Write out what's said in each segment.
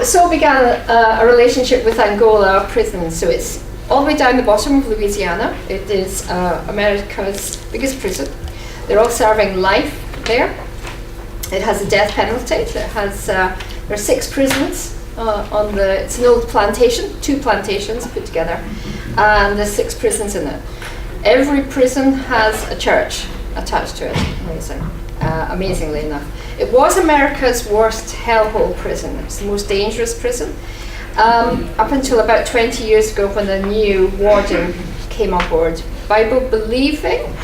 So began a relationship with Angola prison. So it's all the way down the bottom of Louisiana. It is America's biggest prison. They're all serving life there. It has a death penalty. It has there are 6 prisons on the. It's an old plantation, 2 plantations put together, and there's 6 prisons in it. Every prison has a church attached to it. Amazing. Amazingly enough. It was America's worst hellhole prison. It's the most dangerous prison. Up until about 20 years ago when a new warden came on board. Bible believing,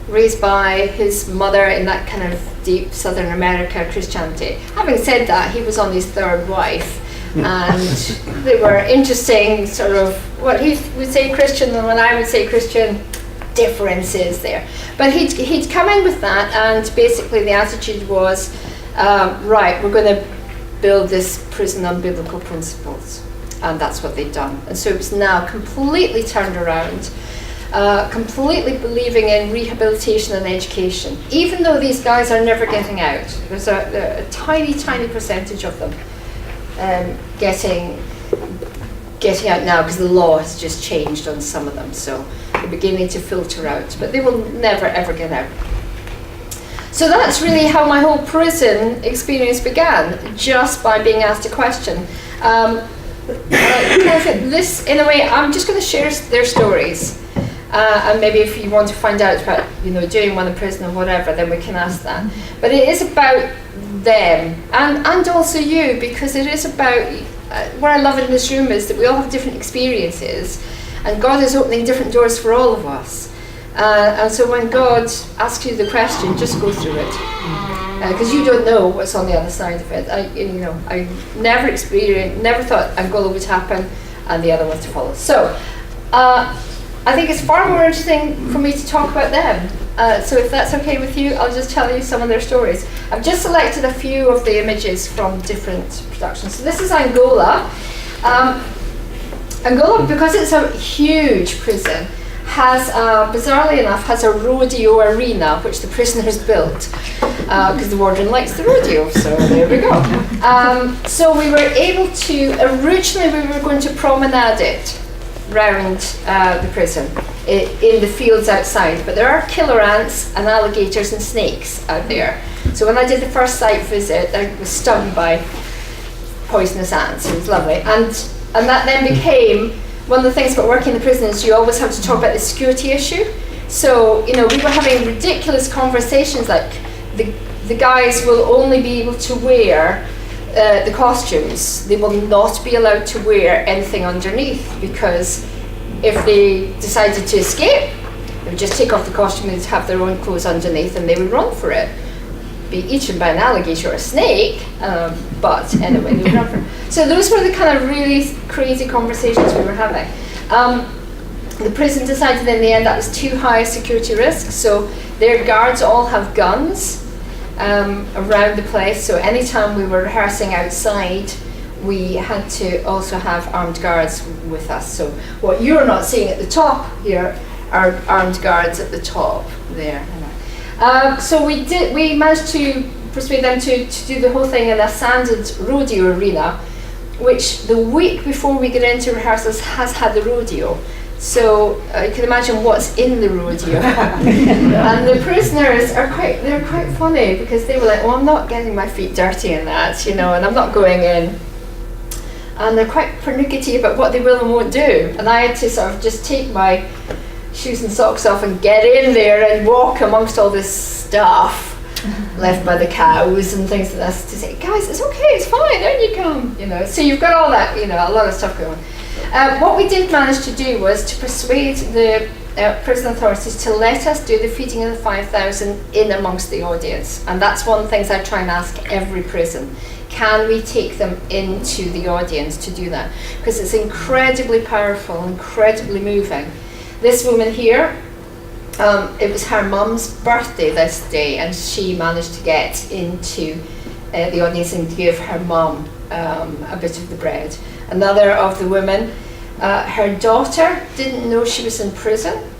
raised by his mother in that kind of deep Southern America Christianity. Having said that, he was on his 3rd wife. And they were interesting sort of what he would say Christian and what I would say Christian differences there. But he'd come in with that, and basically the attitude was, right, we're going to build this prison on biblical principles. And that's what they'd done. And so it's now completely turned around, completely believing in rehabilitation and education, even though these guys are never getting out. There's a tiny, tiny percentage of them getting out now, because the law has just changed on some of them, so they're beginning to filter out, but they will never ever get out. So that's really how my whole prison experience began, just by being asked a question. This, in a way, I'm just going to share their stories, and maybe if you want to find out about, doing one in prison or whatever, then we can ask that. But it is about them, and also you, because it is about, what I love in this room is that we all have different experiences, and God is opening different doors for all of us. And so when God asks you the question, just go through it, because you don't know what's on the other side of it. I never thought Angola would happen and the other one to follow. So I think it's far more interesting for me to talk about them. So if that's okay with you, I'll just tell you some of their stories. I've just selected a few of the images from different productions. So this is Angola. Angola, because it's a huge prison, has, bizarrely enough, has a rodeo arena, which the prisoners built, because the warden likes the rodeo, so there we go. So we were able to, originally we were going to promenade it round the prison, in the fields outside, but there are killer ants and alligators and snakes out there. So when I did the first site visit, I was stung by poisonous ants. It was lovely, and that then became one of the things about working in the prison is you always have to talk about the security issue. So we were having ridiculous conversations like the guys will only be able to wear the costumes. They will not be allowed to wear anything underneath, because if they decided to escape, they would just take off the costume and have their own clothes underneath, and they would run for it. Be eaten by an alligator or a snake, but anyway, they would run for it. So those were the kind of really crazy conversations we were having. The prison decided in the end that was too high a security risk, so their guards all have guns around the place. So anytime we were rehearsing outside, we had to also have armed guards with us. So what you're not seeing at the top here are armed guards at the top there. So we managed to persuade them to do the whole thing in a sanded rodeo arena, which the week before we get into rehearsals has had the rodeo. So you can imagine what's in the rodeo. And the prisoners they're quite funny, because they were like, I'm not getting my feet dirty in that, and I'm not going in. And they're quite pernickety about what they will and won't do. And I had to sort of just take my shoes and socks off and get in there and walk amongst all this stuff left by the cows and things like that, to say, guys, it's okay, it's fine, out you come. So you've got all that, a lot of stuff going on. What we did manage to do was to persuade the prison authorities to let us do the feeding of the 5,000 in amongst the audience. And that's one of the things I try and ask every prison. Can we take them into the audience to do that? Because it's incredibly powerful, incredibly moving. This woman here, it was her mum's birthday this day, and she managed to get into the audience and give her mum a bit of the bread. Another of the women, her daughter didn't know she was in prison,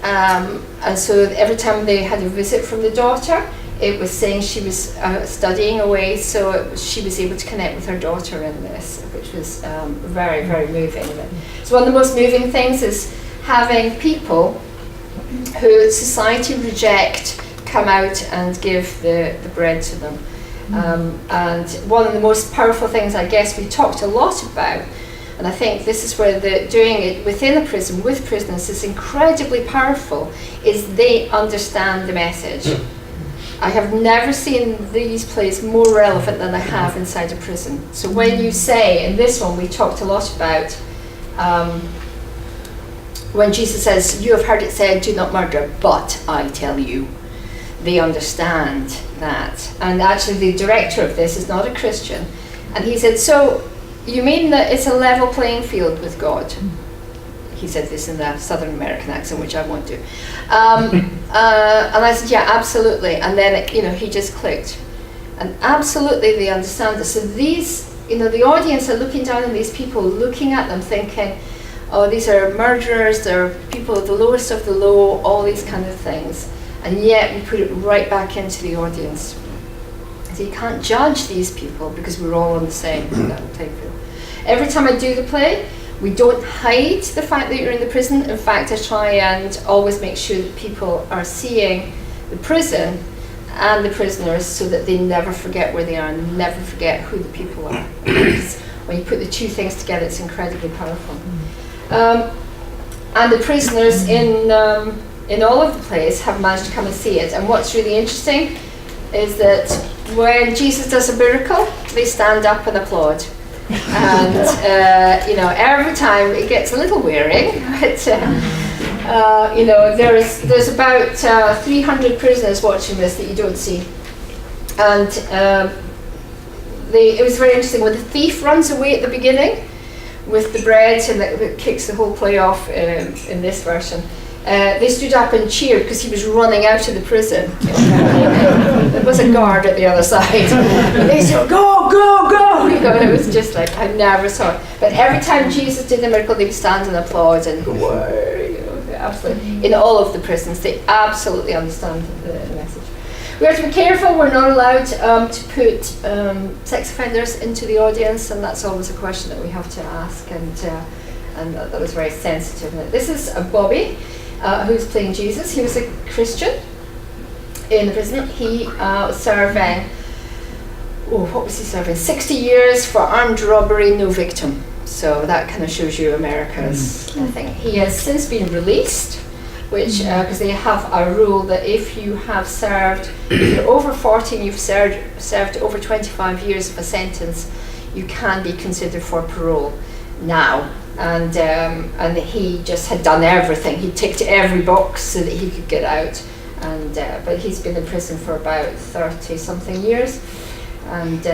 and so every time they had a visit from the daughter, it was saying she was studying away, so she was able to connect with her daughter in this, which was very, very moving. So one of the most moving things is having people who society reject come out and give the bread to them. And one of the most powerful things, I guess, we talked a lot about, and I think this is where doing it within a prison with prisoners is incredibly powerful, is they understand the message. I have never seen these plays more relevant than I have inside a prison. So when you say, in this one we talked a lot about, when Jesus says, you have heard it said, do not murder, but I tell you, they understand that. And actually the director of this is not a Christian. And he said, so you mean that it's a level playing field with God? He said this in a Southern American accent, which I won't do. And I said, yeah, absolutely. And then, he just clicked. And absolutely they understand this. So these, the audience are looking down on these people, looking at them thinking, oh, these are murderers, they're people at the lowest of the low, all these kind of things. And yet we put it right back into the audience. So you can't judge these people because we're all on the same level playing field. Every time I do the play, we don't hide the fact that you're in the prison. In fact, I try and always make sure that people are seeing the prison and the prisoners so that they never forget where they are and never forget who the people are. Because when you put the two things together, it's incredibly powerful. And the prisoners in all of the plays have managed to come and see it. And what's really interesting is that when Jesus does a miracle, they stand up and applaud. And every time it gets a little wearing, but there's about 300 prisoners watching this that you don't see. And it was very interesting when the thief runs away at the beginning with the bread and it kicks the whole play off in this version. They stood up and cheered because he was running out of the prison. There was a guard at the other side. And they said, go, go, go! And it was just like, I never saw it. But every time Jesus did the miracle, they would stand and applaud and go, absolutely. In all of the prisons, they absolutely understand the message. We have to be careful. We're not allowed to put sex offenders into the audience, and that's always a question that we have to ask. And that was very sensitive. This is Bobby. Who's playing Jesus. He was a Christian in the prison. He was serving, what was he serving? 60 years for armed robbery, no victim. So that kind of shows you America's thing. He has since been released, which, because they have a rule that if you have served, if you're over 40 and you've served over 25 years of a sentence, you can be considered for parole now. And he just had done everything. He ticked every box so that he could get out. But he's been in prison for about 30-something years. And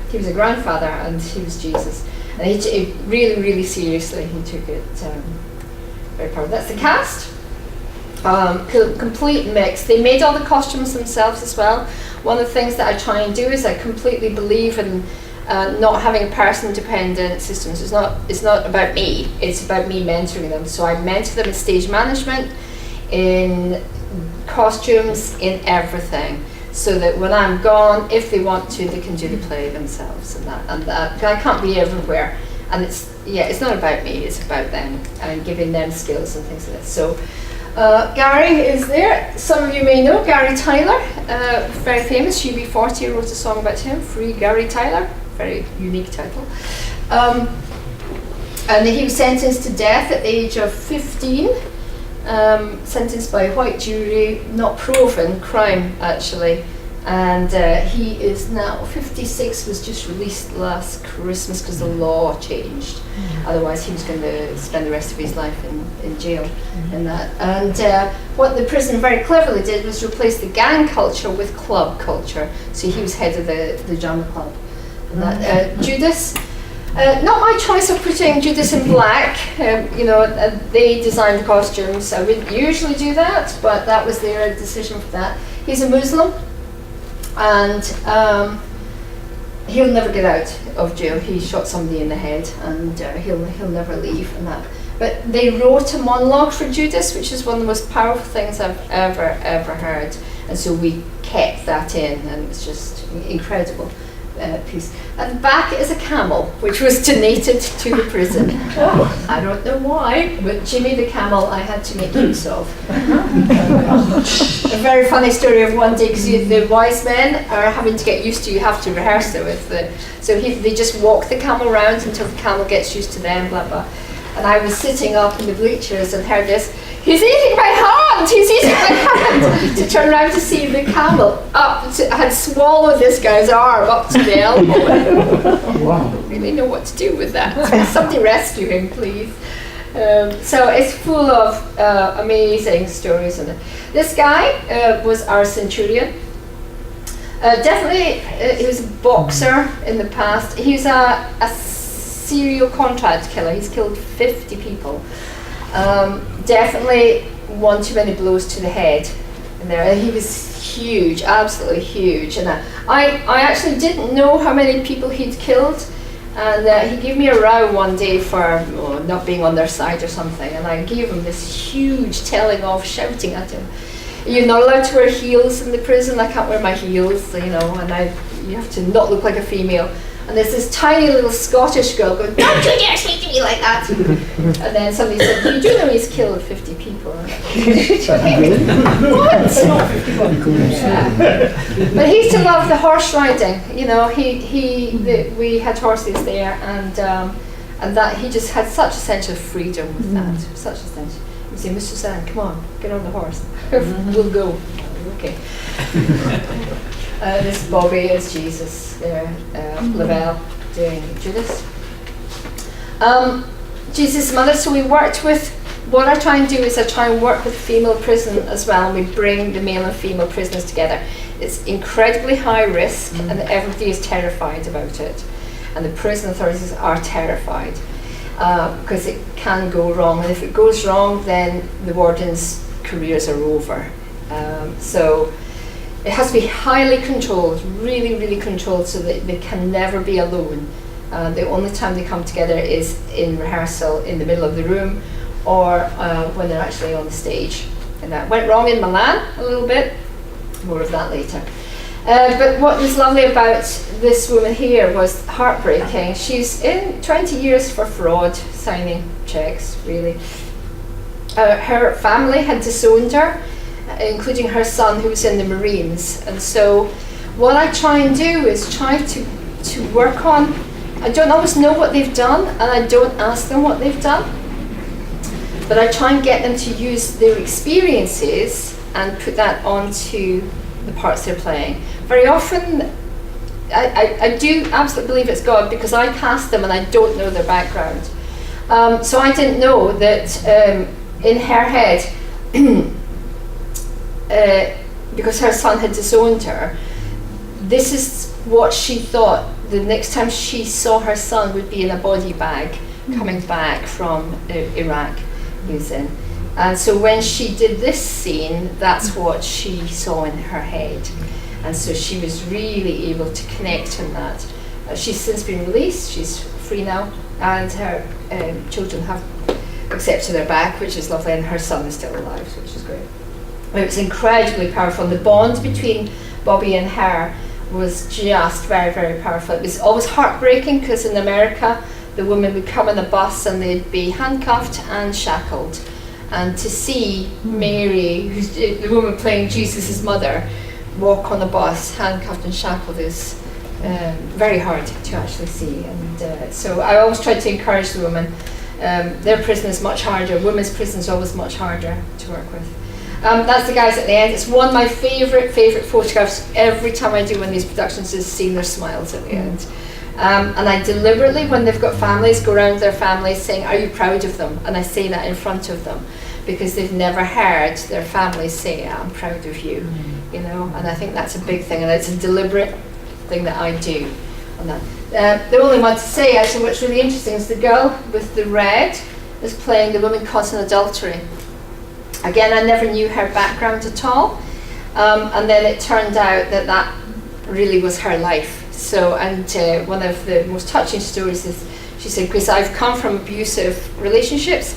he was a grandfather and he was Jesus. And he really, really seriously, he took it very proud. That's the cast. Complete mix. They made all the costumes themselves as well. One of the things that I try and do is I completely believe in not having person-dependent systems. It's not about me. It's about me mentoring them. So I mentor them in stage management, in costumes, in everything, so that when I'm gone, if they want to, they can do the play themselves. And that I can't be everywhere. And it's not about me. It's about them and giving them skills and things like that. So Gary is there. Some of you may know Gary Tyler, very famous. UB40 wrote a song about him. Free Gary Tyler. Very unique title. And he was sentenced to death at the age of 15, sentenced by a white jury, not proven crime actually. And he is now 56, was just released last Christmas because the law changed. Otherwise he was going to spend the rest of his life in jail. And what the prison very cleverly did was replace the gang culture with club culture. So he was head of the drama club. Judas, not my choice of putting Judas in black. They designed the costumes. I wouldn't usually do that, but that was their decision for that. He's a Muslim, and he'll never get out of jail. He shot somebody in the head, and he'll never leave. And that. But they wrote a monologue for Judas, which is one of the most powerful things I've ever heard. And so we kept that in, and it's just incredible piece. And back is a camel, which was donated to the prison. I don't know why, but Jimmy the camel I had to make use of. A very funny story of one day, because the wise men are having to get used to, you have to rehearse it with they just walk the camel around until the camel gets used to them, blah blah. And I was sitting up in the bleachers and heard this, he's eating my hand, he's eating my hand. To turn around to see the camel had swallowed this guy's arm up to the elbow. Wow. I don't really know what to do with that. Somebody rescue him, please. So it's full of amazing stories in it. This guy was our centurion. Definitely, he was a boxer in the past. He was a serial contract killer. He's killed 50 people. Definitely one too many blows to the head. And there, he was huge, absolutely huge. And I actually didn't know how many people he'd killed. And he gave me a row one day for not being on their side or something. And I gave him this huge telling off, shouting at him. You're not allowed to wear heels in the prison. I can't wear my heels, and you have to not look like a female. And there's this tiny little Scottish girl going, don't you dare speak to me like that. And then somebody said, you do know he's killed 50 people. What? Yeah. But he used to love the horse riding. We had horses there, and that he just had such a sense of freedom with that. Such a sense. You say, Miss Suzanne, come on, get on the horse. We'll go. Okay. This Bobby is Jesus there, Lavelle doing Judas. Jesus' mother, so we worked with, what I try and do is I try and work with female prison as well, and we bring the male and female prisoners together. It's incredibly high risk, and everybody is terrified about it. And the prison authorities are terrified, because it can go wrong, and if it goes wrong, then the wardens' careers are over. So it has to be highly controlled, really, really controlled, so that they can never be alone. The only time they come together is in rehearsal in the middle of the room, or when they're actually on the stage. And that went wrong in Milan a little bit, more of that later. But what was lovely about this woman here was heartbreaking. She's in 20 years for fraud, signing checks, really. Her family had disowned her, including her son who was in the Marines. And so what I try and do is try to work on, I don't always know what they've done, and I don't ask them what they've done, but I try and get them to use their experiences and put that onto the parts they're playing. Very often, I do absolutely believe it's God, because I cast them and I don't know their background. So I didn't know that in her head, because her son had disowned her, this is what she thought the next time she saw her son would be in a body bag coming back from Iraq he was in. And so when she did this scene, that's what she saw in her head. And so she was really able to connect on that. She's since been released, she's free now, and her children have accepted her back, which is lovely, and her son is still alive, which is great. It was incredibly powerful. The bond between Bobby and her was just very, very powerful. It was always heartbreaking, because in America, the woman would come on a bus and they'd be handcuffed and shackled. And to see Mary, who's the woman playing Jesus' mother, walk on a bus, handcuffed and shackled, is very hard to actually see. And so I always try to encourage the women. Their prison is much harder. Women's prison is always much harder to work with. That's the guys at the end. It's one of my favourite photographs every time I do one of these productions, is seeing their smiles at the end. And I deliberately, when they've got families, go around their families saying, are you proud of them? And I say that in front of them, because they've never heard their families say, I'm proud of you, you know. And I think that's a big thing, and it's a deliberate thing that I do on that. The only one to say, actually, what's really interesting is the girl with the red is playing the woman caught in adultery. Again, I never knew her background at all, and then it turned out that that really was her life. So, and one of the most touching stories is, she said, because I've come from abusive relationships,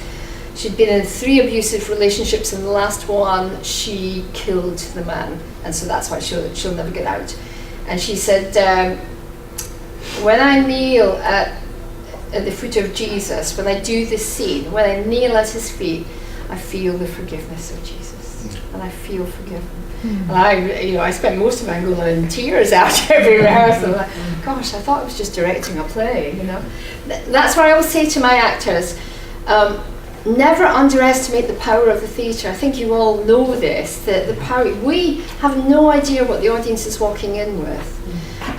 She'd been in 3 abusive relationships, and the last one, she killed the man, and so that's why she'll never get out. And she said, when I kneel at the foot of Jesus, when I do this scene, when I kneel at his feet, I feel the forgiveness of Jesus, and I feel forgiven. And I spent most of Angola in tears after every rehearsal. Like, gosh, I thought I was just directing a play, That's what I always say to my actors. Never underestimate the power of the theatre. I think you all know this, that the power, we have no idea what the audience is walking in with,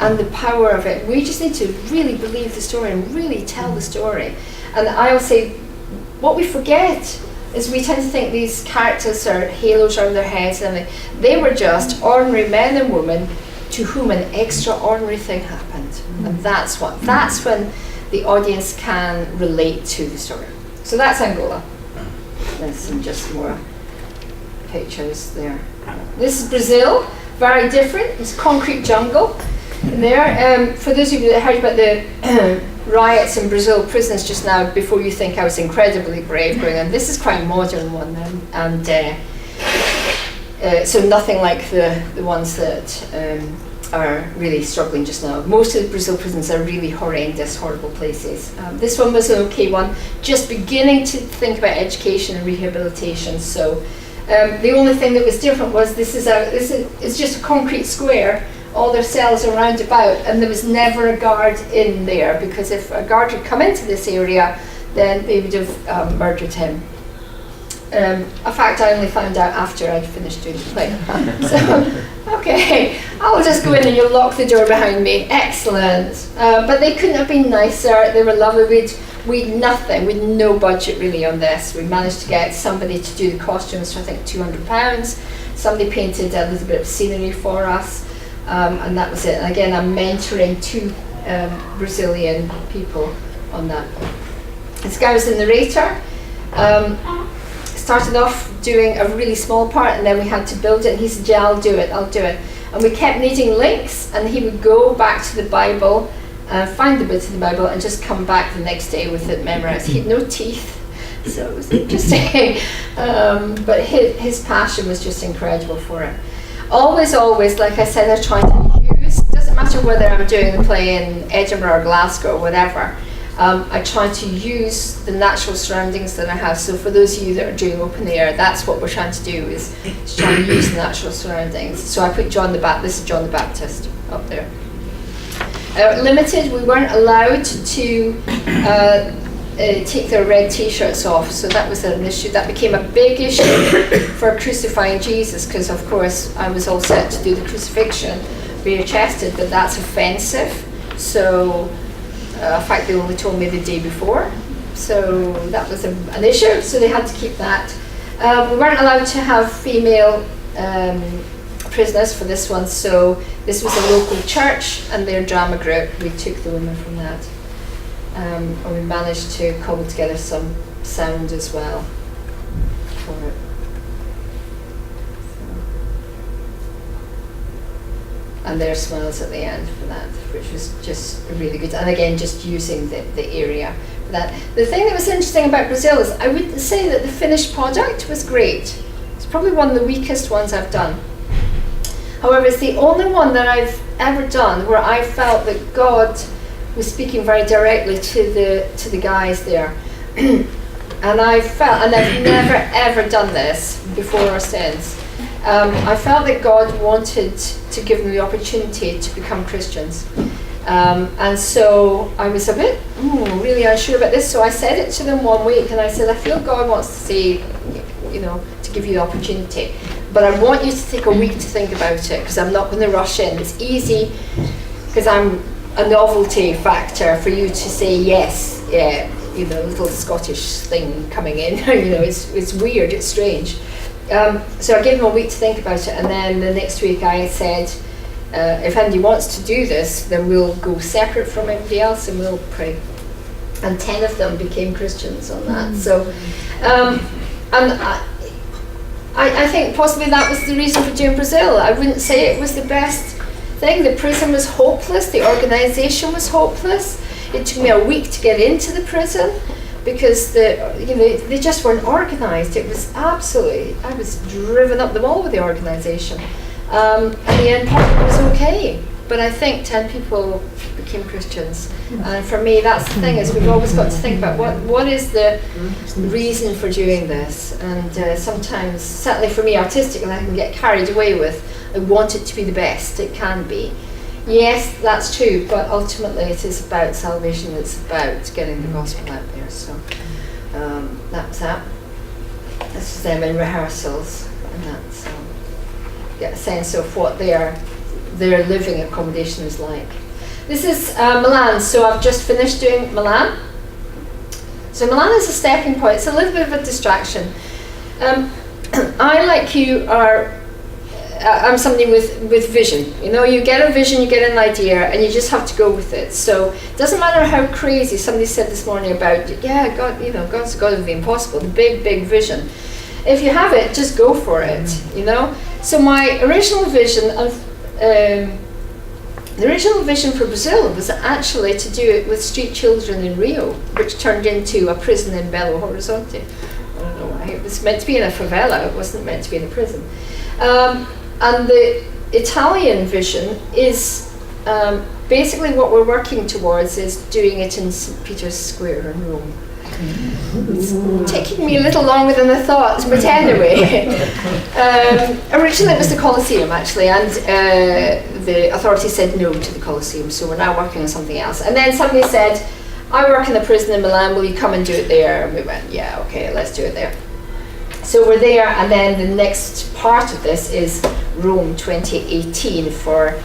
and the power of it. We just need to really believe the story and really tell the story. And I always say, what we forget is we tend to think these characters are halos around their heads, and they were just ordinary men and women to whom an extraordinary thing happened. And that's when the audience can relate to the story. So that's Angola. There's some just more pictures there. This is Brazil, very different. It's concrete jungle there. For those of you that heard about the riots in Brazil prisons just now, before you think I was incredibly brave going on, this is quite a modern one then. And so nothing like the ones that are really struggling just now. Most of the Brazil prisons are really horrendous, horrible places. This one was an okay one, just beginning to think about education and rehabilitation. So the only thing that was different was this is just a concrete square. All their cells are round about, and there was never a guard in there, because if a guard had come into this area, then they would have murdered him. In fact, I only found out after I'd finished doing the play. So, okay, I'll just go in and you'll lock the door behind me. Excellent. But they couldn't have been nicer. They were lovely. We'd nothing. We'd no budget really on this. We managed to get somebody to do the costumes for I think £200. Somebody painted a little bit of scenery for us, and that was it. And again, I'm mentoring 2 Brazilian people on that. This guy was the narrator. Started off doing a really small part, and then we had to build it, and he said, yeah, I'll do it. And we kept needing links, and he would go back to the Bible, find the bits of the Bible, and just come back the next day with it memorized. He had no teeth, so it was interesting. But his passion was just incredible for it. Always, like I said, I try to use, doesn't matter whether I'm doing the play in Edinburgh or Glasgow or whatever, I try to use the natural surroundings that I have. So for those of you that are doing open air, that's what we're trying to do, is to try and use the natural surroundings. So I put this is John the Baptist up there. Limited, we weren't allowed to take their red t-shirts off, so that was an issue. That became a big issue for crucifying Jesus, because of course I was all set to do the crucifixion bare-chested, but that's offensive. So in fact, they only told me the day before, so that was an issue, so they had to keep that. We weren't allowed to have female prisoners for this one, so this was a local church and their drama group. We took the women from that, and we managed to cobble together some sound as well for it. And their smiles at the end for that, which was just really good. And again, just using the area for that. The thing that was interesting about Brazil is I wouldn't say that the finished product was great. It's probably one of the weakest ones I've done. However, it's the only one that I've ever done where I felt that God was speaking very directly to the guys there. And I felt, and I've never ever done this before or since, I felt that God wanted to give them the opportunity to become Christians. And so I was a bit really unsure about this, so I said it to them one week, and I said, I feel God wants to say, to give you the opportunity, but I want you to take a week to think about it, because I'm not going to rush in. It's easy, because I'm a novelty factor, for you to say yes, yeah, little Scottish thing coming in, it's weird, it's strange. So I gave them a week to think about it, and then the next week I said, if anybody wants to do this, then we'll go separate from everybody else and we'll pray. And 10 of them became Christians on that. So, and I think possibly that was the reason for doing Brazil. I wouldn't say it was the best thing. The prison was hopeless, the organisation was hopeless. It took me a week to get into the prison. because they just weren't organised. It was absolutely, I was driven up the wall with the organisation. And the end product was okay, but I think 10 people became Christians. And for me, that's the thing, is we've always got to think about what is the reason for doing this. And sometimes, certainly for me artistically, I can get carried away with, I want it to be the best it can be. Yes, that's true, but ultimately it is about salvation, it's about getting the gospel out there. So that was that. This is them in rehearsals, and that, so get a sense of what their living accommodation is like. This is Milan, so I've just finished doing Milan. So Milan is a stepping point, it's a little bit of a distraction. I, like you, I'm somebody with vision. You know, you get a vision, you get an idea, and you just have to go with it. So it doesn't matter how crazy. Somebody said this morning about, yeah, God, you know, God's the God of the impossible, the big, big vision. If you have it, just go for it, you know. So my original vision for Brazil was actually to do it with street children in Rio, which turned into a prison in Belo Horizonte. I don't know why. It was meant to be in a favela, it wasn't meant to be in a prison. And the Italian vision is basically what we're working towards is doing it in St. Peter's Square in Rome. It's taking me a little longer than I thought, but anyway. Originally it was the Colosseum, actually, and the authorities said no to the Colosseum, so we're now working on something else. And then somebody said, I work in the prison in Milan, will you come and do it there? And we went, yeah, okay, let's do it there. So we're there, and then the next part of this is Rome 2018 for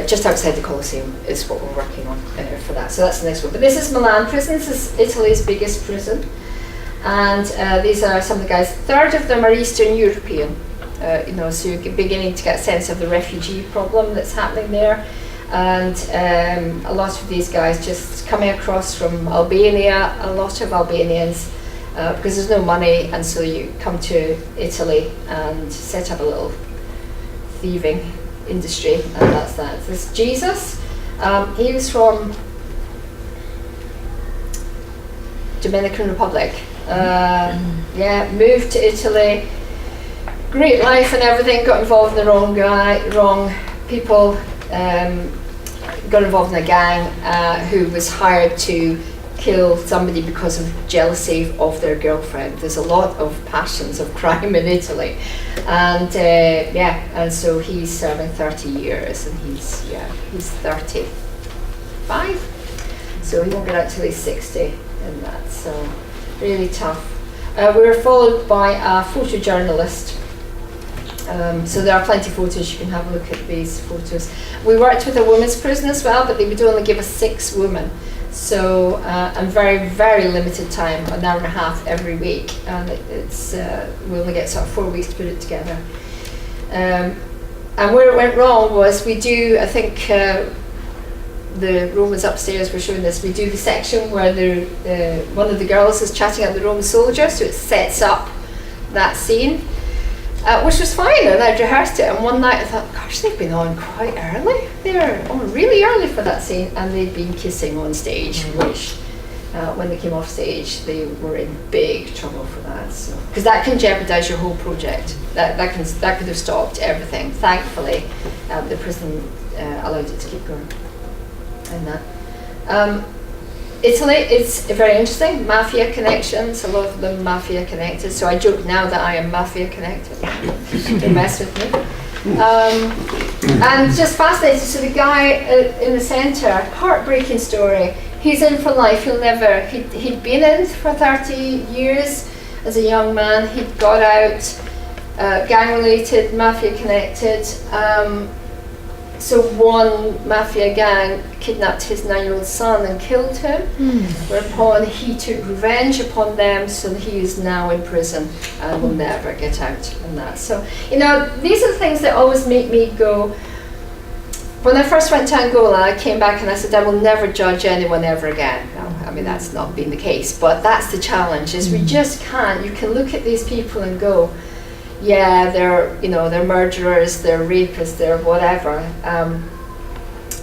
just outside the Colosseum is what we're working on for that. So that's the next one. But this is Milan prison. This is Italy's biggest prison. And these are some of the guys. A third of them are Eastern European. You know, so you're beginning to get a sense of the refugee problem that's happening there. And a lot of these guys just coming across from Albania, a lot of Albanians, because there's no money, and so you come to Italy and set up a little thieving industry, and that's that. This Jesus, he was from Dominican Republic. Yeah, moved to Italy, great life and everything, got involved in the wrong people, got involved in a gang who was hired to kill somebody because of jealousy of their girlfriend. There's a lot of passions of crime in Italy, and and so he's serving 30 years, and he's 35, so he won't get out till he's 60 in that. So really tough. We were followed by a photojournalist. So there are plenty of photos, you can have a look at these photos. We worked with a women's prison as well, but they would only give us 6 women. So, and very, very limited time, an hour and a half every week, and we only get sort of 4 weeks to put it together. And where it went wrong was we do, I think the Romans upstairs were showing this, we do the section where one of the girls is chatting at the Roman soldier, so it sets up that scene. Which was fine, and I'd rehearsed it, and one night I thought, gosh, they've been on quite early. They were on really early for that scene, and they'd been kissing on stage, which when they came off stage, they were in big trouble for that. So, because that can jeopardise your whole project. That could have stopped everything. Thankfully, the prison allowed it to keep going. And that. Italy, it's very interesting, mafia connections, a lot of them mafia connected, so I joke now that I am mafia connected. Don't mess with me. And just fascinating, so the guy in the centre, heartbreaking story, he's in for life, he'd been in for 30 years as a young man, he'd got out, gang related, mafia connected, so one mafia gang kidnapped his 9-year-old son and killed him, whereupon he took revenge upon them, so he is now in prison and will never get out on that. So, you know, these are the things that always make me go, when I first went to Angola, I came back and I said, I will never judge anyone ever again. No, I mean, that's not been the case, but that's the challenge, is we just can't, you can look at these people and go, yeah, they're murderers, they're rapists, they're whatever.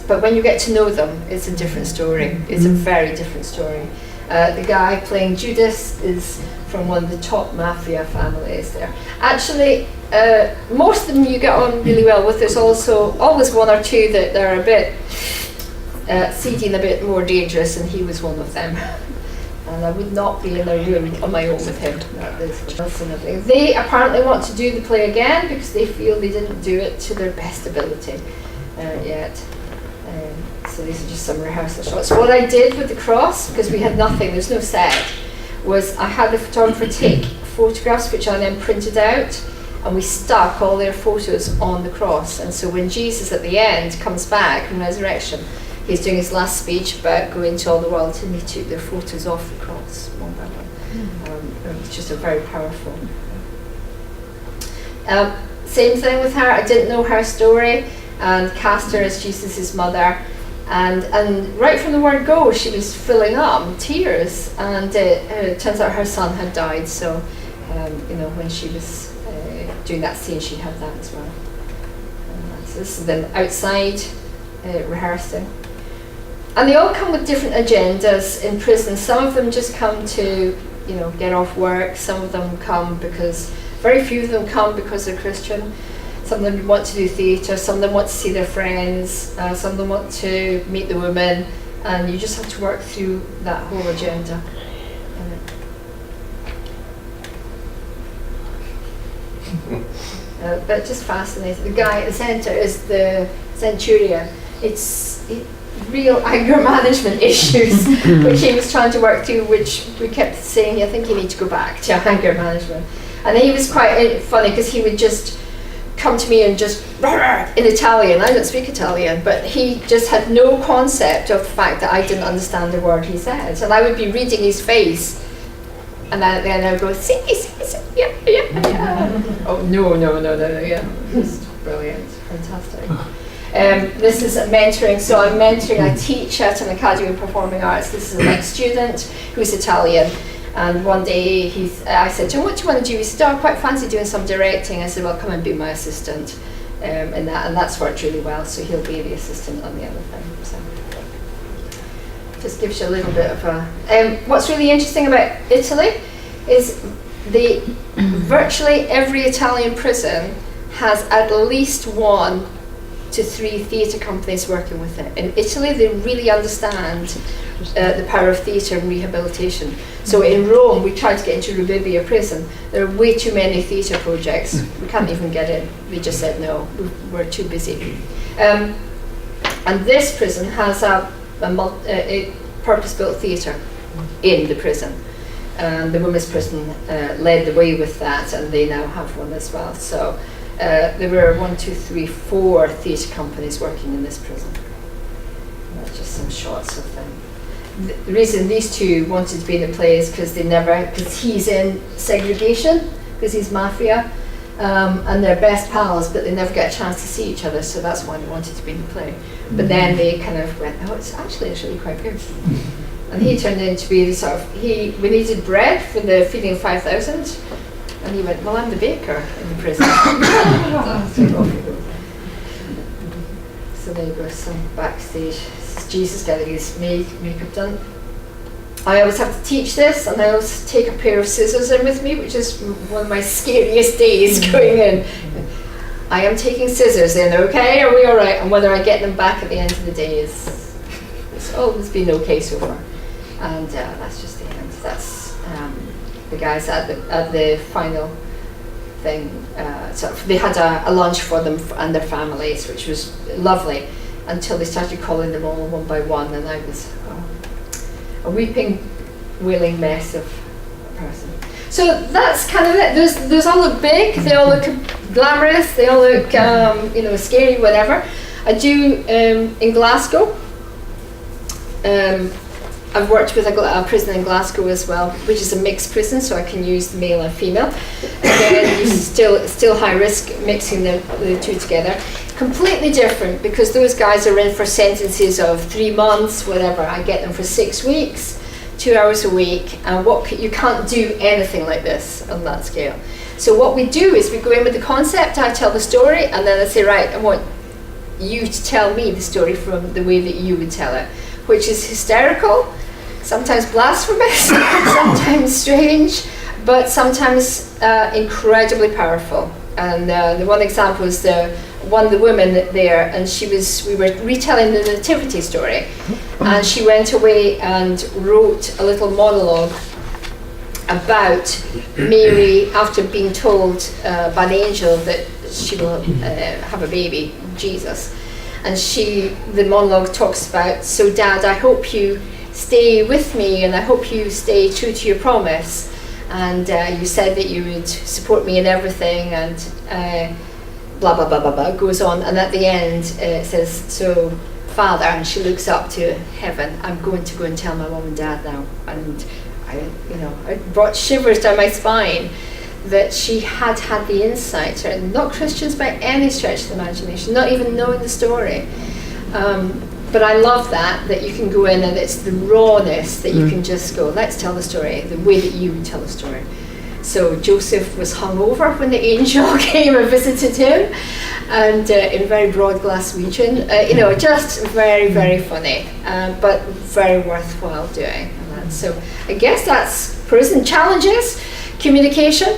But when you get to know them, it's a different story. It's a very different story. The guy playing Judas is from one of the top mafia families there. Actually, most of them you get on really well with. There's also always one or two that are a bit seedy and a bit more dangerous, and he was one of them. And I would not be in a room on my own with him. They apparently want to do the play again because they feel they didn't do it to their best ability yet. So these are just some rehearsal shots. What I did with the cross, because we had nothing, there's no set, was I had the photographer take photographs which I then printed out, and we stuck all their photos on the cross. And so when Jesus at the end comes back in resurrection, he's doing his last speech about going to all the world, and he took their photos off the cross one by one. It's just a very powerful. Same thing with her. I didn't know her story, and cast her as Jesus' mother. And right from the word go, she was filling up in tears. And it turns out her son had died. So, when she was doing that scene, she had that as well. So this is them outside rehearsing. And they all come with different agendas in prison. Some of them just come to, get off work. Some of them come because, very few of them come because they're Christian. Some of them want to do theatre, some of them want to see their friends, some of them want to meet the women, and you just have to work through that whole agenda. But just fascinating. The guy at the centre is the centurion. It's real anger management issues, which he was trying to work through, which we kept saying, I think you need to go back to anger management. And he was quite funny because he would just come to me and just in Italian. I don't speak Italian, but he just had no concept of the fact that I didn't understand the word he said. And I would be reading his face, and then I would go, see, yeah. Oh, no, yeah. Just brilliant, fantastic. This is mentoring, so I'm mentoring, I teach at an Academy of Performing Arts. This is an ex-student who's Italian. And one day I said to him, what do you want to do? He said, I quite fancy doing some directing. I said, well, come and be my assistant in that. And that's worked really well, so he'll be the assistant on the other thing. So just gives you a little bit of a... what's really interesting about Italy is virtually every Italian prison has at least 1 to 3 theatre companies working with it. In Italy, they really understand the power of theatre and rehabilitation. So in Rome, we tried to get into Rubibia prison. There are way too many theatre projects. We can't even get in. They just said no, we're too busy. And this prison has a purpose-built theatre in the prison. The women's prison led the way with that, and they now have one as well. So there were 1, 2, 3, 4 theatre companies working in this prison. That's just some shots of them. The reason these two wanted to be in the play is because he's in segregation, because he's mafia, and they're best pals, but they never get a chance to see each other, so that's why they wanted to be in the play. But then they kind of went, it's actually quite good. And he turned into be the sort of, we needed bread for the feeding of 5,000, and he went, well, I'm the baker in the prison. So there you go, some backstage. This is Jesus getting his makeup done. I always have to teach this, and I always take a pair of scissors in with me, which is one of my scariest days going in. I am taking scissors in, okay? Are we all right? And whether I get them back at the end of the day it's been okay so far. And that's just the end. That's the guys at the final thing. So they had a lunch for them and their families, which was lovely, until they started calling them all one by one, and I was a weeping, wailing mess of a person. So that's kind of it. Those all look big. They all look glamorous. They all look, scary, whatever. I do in Glasgow. I've worked with a prison in Glasgow as well, which is a mixed prison, so I can use male and female. Again, still high risk mixing the two together. Completely different, because those guys are in for sentences of 3 months, whatever. I get them for 6 weeks, 2 hours a week, and you can't do anything like this on that scale. So what we do is we go in with the concept, I tell the story, and then I say, right, I want you to tell me the story from the way that you would tell it, which is hysterical, sometimes blasphemous, sometimes strange, but sometimes incredibly powerful. And the one example is one of the women there, and we were retelling the nativity story, and she went away and wrote a little monologue about Mary after being told by the angel that she will have a baby, Jesus. And the monologue talks about, so Dad, I hope you stay with me, and I hope you stay true to your promise. And you said that you would support me in everything, and blah, blah, blah, blah, blah, goes on. And at the end, it says, so Father, and she looks up to heaven, I'm going to go and tell my mum and dad now. And it brought shivers down my spine that she had the insight, not Christians by any stretch of the imagination, not even knowing the story. But I love that you can go in and it's the rawness that you can just go, let's tell the story the way that you would tell the story. So Joseph was hungover when the angel came and visited him, and in very broad Glaswegian, just very, very funny, but very worthwhile doing. So I guess that's prison challenges. Communication.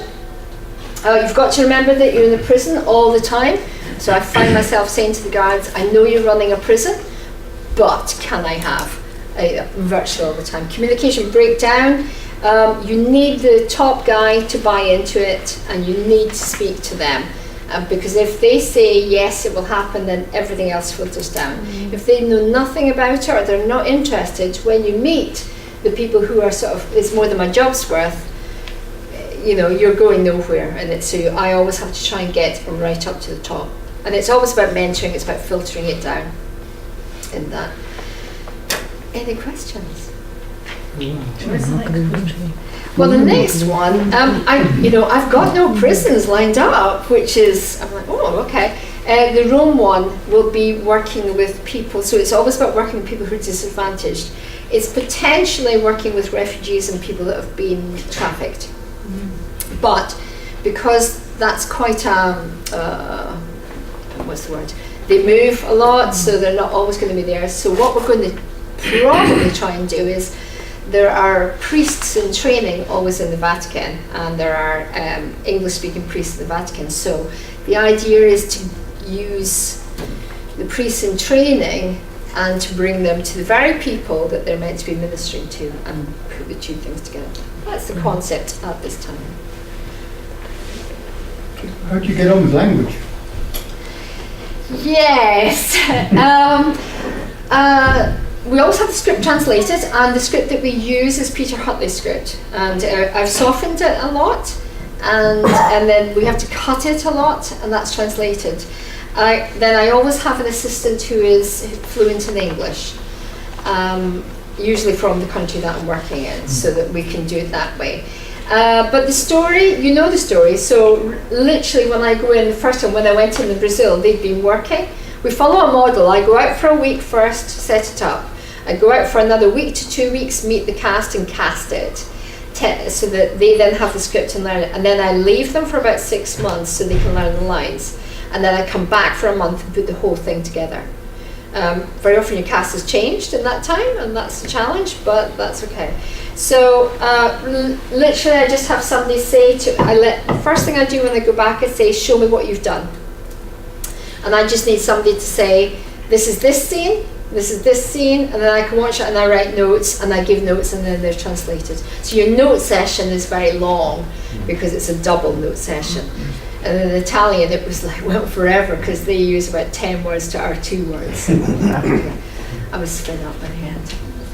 You've got to remember that you're in the prison all the time. So I find myself saying to the guards, I know you're running a prison, but can I have virtual all the time? Communication breakdown. You need the top guy to buy into it, and you need to speak to them. Because if they say yes, it will happen, then everything else filters down. If they know nothing about it or they're not interested, when you meet the people who are it's more than my job's worth, you're going nowhere. And so I always have to try and get right up to the top. And it's always about mentoring, it's about filtering it down in that. Any questions? Well, the next one, I've got no prisons lined up, which is, I'm like, oh, okay. The Rome one will be working with people, so it's always about working with people who are disadvantaged. It's potentially working with refugees and people that have been trafficked. But because that's quite what's the word? They move a lot, so they're not always going to be there. So what we're going to probably try and do is, there are priests in training always in the Vatican, and there are English-speaking priests in the Vatican. So the idea is to use the priests in training and to bring them to the very people that they're meant to be ministering to, and put the two things together. That's the concept at this time. How do you get on with language? Yes. We always have the script translated, and the script that we use is Peter Hutley's script. And I've softened it a lot, and then we have to cut it a lot, and that's translated. Then I always have an assistant who is fluent in English, usually from the country that I'm working in, so that we can do it that way. But the story, you know the story, so literally when I go in, the first time when I went in Brazil, they'd been working. We follow a model. I go out for a week first, set it up. I go out for another week to 2 weeks, meet the cast and cast it, so that they then have the script and learn it. And then I leave them for about 6 months so they can learn the lines. And then I come back for a month and put the whole thing together. Very often your cast has changed in that time, and that's a challenge, but that's okay. So literally I just have somebody say the first thing I do when I go back is say, show me what you've done. And I just need somebody to say, this is this scene, this is this scene, and then I can watch it and I write notes and I give notes and then they're translated. So your note session is very long because it's a double note session. And in Italian it was went forever because they use about 10 words to our 2 words. So I was spin up my head.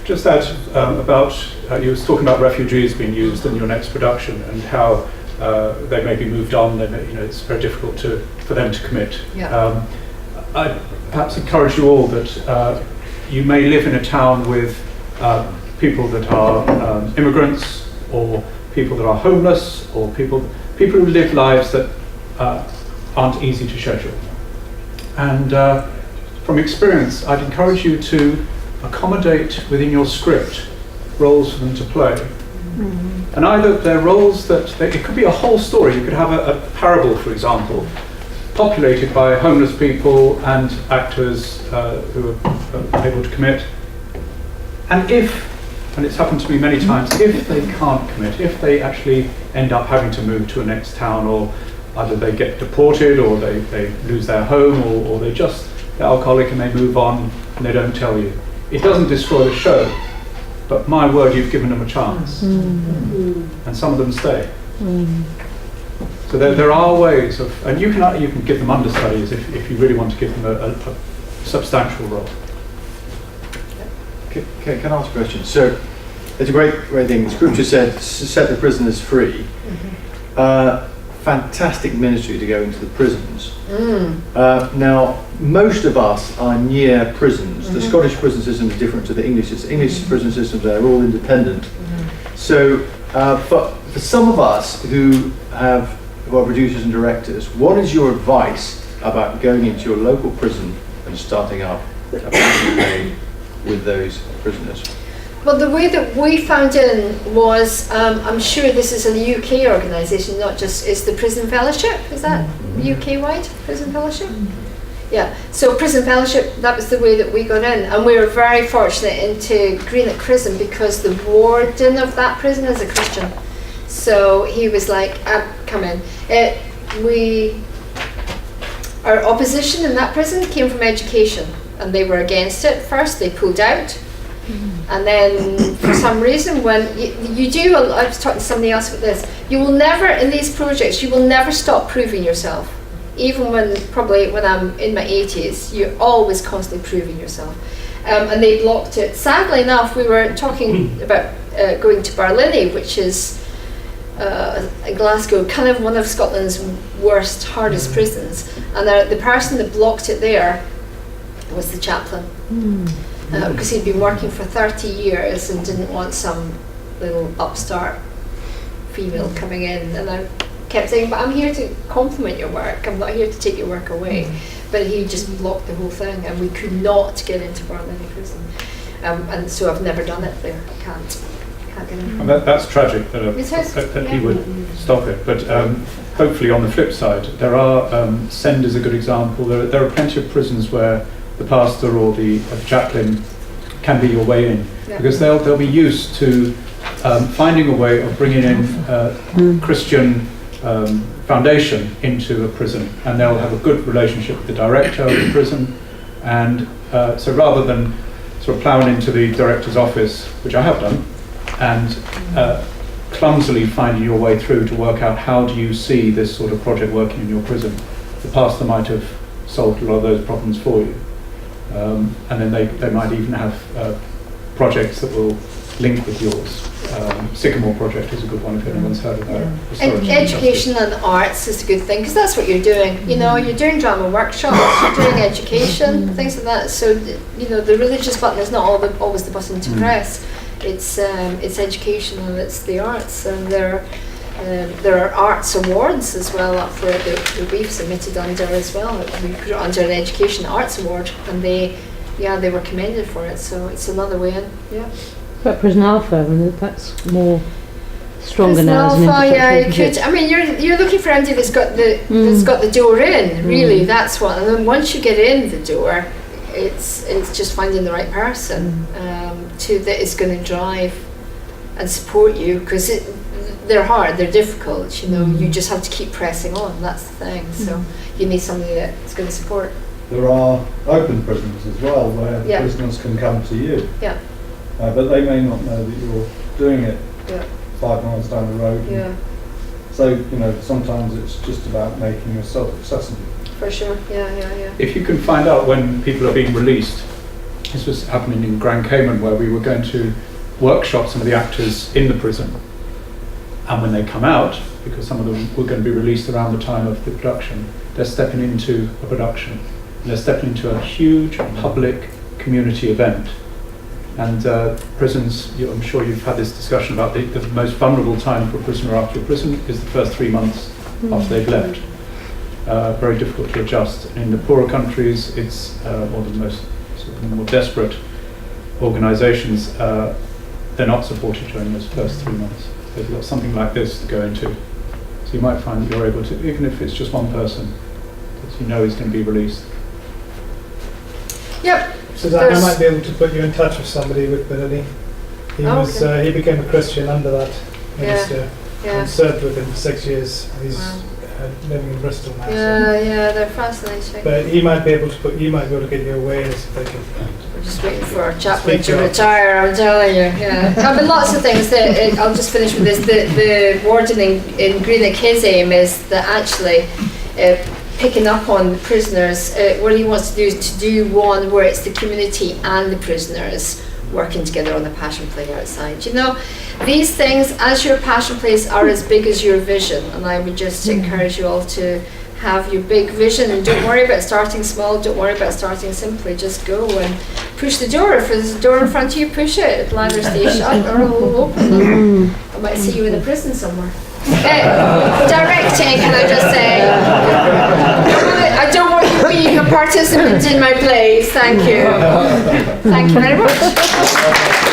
Just that about, you were talking about refugees being used in your next production and how they may be moved on, it's very difficult for them to commit. Yeah. I perhaps encourage you all that you may live in a town with people that are immigrants, or people that are homeless, or people who live lives that aren't easy to schedule. And from experience, I'd encourage you to accommodate within your script roles for them to play. Mm-hmm. And either they're roles that, it could be a whole story. You could have a parable, for example, populated by homeless people and actors who are able to commit. And if and it's happened to me many times, if they can't commit, if they actually end up having to move to a next town, or either they get deported, or they lose their home, or they're alcoholic and they move on and they don't tell you. It doesn't destroy the show, but my word, you've given them a chance. And some of them stay. So there are ways of, and you can give them understudies if you really want to give them a substantial role. Can I ask a question? So it's a great thing. Scripture said, set the prisoners free. Fantastic ministry to go into the prisons. Now, most of us are near prisons. The Scottish prison system is different to the English system. English prison systems, they're all independent. So for some of us who are producers and directors, what is your advice about going into your local prison and starting up a prison with those prisoners? Well, the way that we found in was, I'm sure this is a UK organisation, not just, is the Prison Fellowship, is that UK-wide, Prison Fellowship? Yeah, so Prison Fellowship, that was the way that we got in, and we were very fortunate into Greenock Prison because the warden of that prison is a Christian. So he was like, come in. Our opposition in that prison came from education, and they were against it first, they pulled out. And then for some reason, when you do, I was talking to somebody else about this, you will never, in these projects, you will never stop proving yourself. Even when I'm in my 80s, you're always constantly proving yourself. And they blocked it. Sadly enough, we were talking about going to Barlinnie, which is in Glasgow, kind of one of Scotland's worst, hardest prisons. And the person that blocked it there was the chaplain. Because he'd been working for 30 years and didn't want some little upstart female coming in. And I kept saying, but I'm here to compliment your work, I'm not here to take your work away. But he just blocked the whole thing, and we could not get into Barlinnie prison. And so I've never done it there. I can't get in. And that's tragic that he would stop it. But hopefully on the flip side, there are, Send is a good example, there are plenty of prisons where the pastor or the chaplain can be your way in, because they'll be used to finding a way of bringing in Christian foundation into a prison, and they'll have a good relationship with the director of the prison, and so rather than sort of ploughing into the director's office, which I have done, and clumsily finding your way through to work out how do you see this sort of project working in your prison, the pastor might have solved a lot of those problems for you. And then they might even have projects that will link with yours. Sycamore project is a good one if anyone's heard of that. And education and arts is a good thing, because that's what you're doing. You know, you're doing drama workshops, you're doing education, things like that. So you know, the religious button is not always the button to press. It's education and it's the arts, and there are arts awards as well up there that we've submitted under as well. We put it under an education arts award, and they were commended for it. So it's another way in. Yeah. But Prison Alpha, and that's more stronger Prison now. Alpha, yeah, you could. I mean, you're looking for anybody that's got the door in. Really, that's what. And then once you get in the door, it's just finding the right person that is going to drive and support you, because they're hard, they're difficult, you know, you just have to keep pressing on, that's the thing. So you need somebody that's going to support. There are open prisons as well, where the prisoners can come to you. Yeah. But they may not know that you're doing it 5 miles down the road. Yeah. So, you know, sometimes it's just about making yourself accessible. For sure, yeah. If you can find out when people are being released, this was happening in Grand Cayman, where we were going to workshop some of the actors in the prison. And when they come out, because some of them were going to be released around the time of the production, they're stepping into a production. And they're stepping into a huge public community event. And prisons, I'm sure you've had this discussion about the most vulnerable time for a prisoner after a prison is the first 3 months after they've left. Very difficult to adjust. In the poorer countries, it's one of the most sort of more desperate organisations. They're not supported during those first 3 months. They've got something like this to go into. So you might find that you're able to, even if it's just one person, that you know is going to be released. Yep. Suzanne, I might be able to put you in touch with somebody with Barlinnie. He became a Christian under that minister Yeah. and served with him for 6 years. And he's Wow. living in Bristol now. Yeah, they're fascinating. But he might be able to get you awareness if they can. We're just waiting for our chaplain Speak to up. retire, I'm telling you. Yeah. I mean, lots of things. I'll just finish with this. The warden in Greenock, his aim is that actually picking up on the prisoners, what he wants to do is to do one where it's the community and the prisoners working together on the passion play outside. You know, these things, as your passion plays, are as big as your vision, and I would just encourage you all to have your big vision, and don't worry about starting small, don't worry about starting simply, just go and push the door. If there's a door in front of you, push it. It'll either stay shut or it'll open. I might see you in a prison somewhere. Directing, can I just say, I don't want you being a participant in my plays. Thank you. Thank you very much.